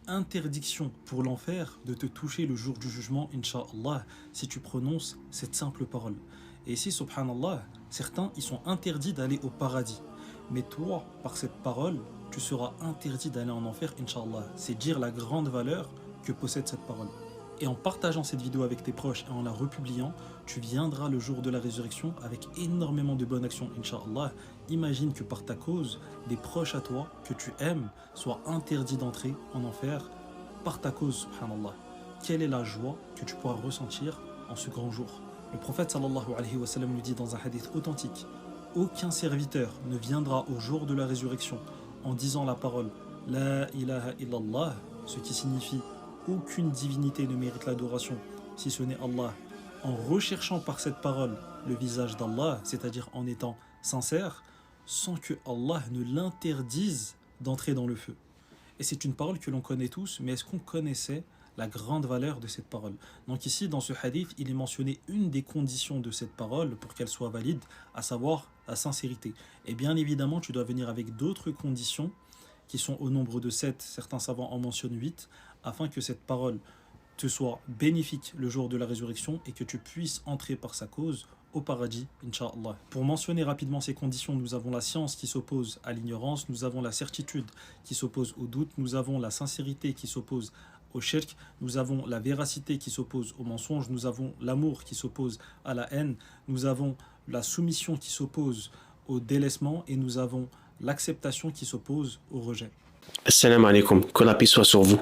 interdiction pour l'enfer de te toucher le jour du jugement, Inch'Allah, si tu prononces cette simple parole. Et ici, subhanallah, certains, ils sont interdits d'aller au paradis. Mais toi, par cette parole, tu seras interdit d'aller en enfer, Inch'Allah. C'est dire la grande valeur que possède cette parole. Et en partageant cette vidéo avec tes proches et en la republiant, tu viendras le jour de la résurrection avec énormément de bonnes actions, Inch'Allah. Imagine que par ta cause, des proches à toi que tu aimes soient interdits d'entrer en enfer par ta cause, subhanallah. Quelle est la joie que tu pourras ressentir en ce grand jour? Le prophète sallallahu alayhi wa sallam nous dit dans un hadith authentique: aucun serviteur ne viendra au jour de la résurrection en disant la parole La ilaha illallah, ce qui signifie aucune divinité ne mérite l'adoration si ce n'est Allah, en recherchant par cette parole le visage d'Allah, c'est-à-dire en étant sincère, sans que Allah ne l'interdise d'entrer dans le feu. Et c'est une parole que l'on connaît tous, mais est-ce qu'on connaissait la grande valeur de cette parole? Donc ici, dans ce hadith, il est mentionné une des conditions de cette parole pour qu'elle soit valide, à savoir la sincérité. Et bien évidemment, tu dois venir avec d'autres conditions qui sont au nombre de 7, certains savants en mentionnent 8, afin que cette parole te soit bénéfique le jour de la résurrection et que tu puisses entrer par sa cause au paradis, Inch'Allah. Pour mentionner rapidement ces conditions, nous avons la science qui s'oppose à l'ignorance, nous avons la certitude qui s'oppose au doute, nous avons la sincérité qui s'oppose au shirk, nous avons la véracité qui s'oppose au mensonge, nous avons l'amour qui s'oppose à la haine, nous avons la soumission qui s'oppose au délaissement et nous avons l'acceptation qui s'oppose au rejet. Assalamu alaikum, que la paix soit sur vous.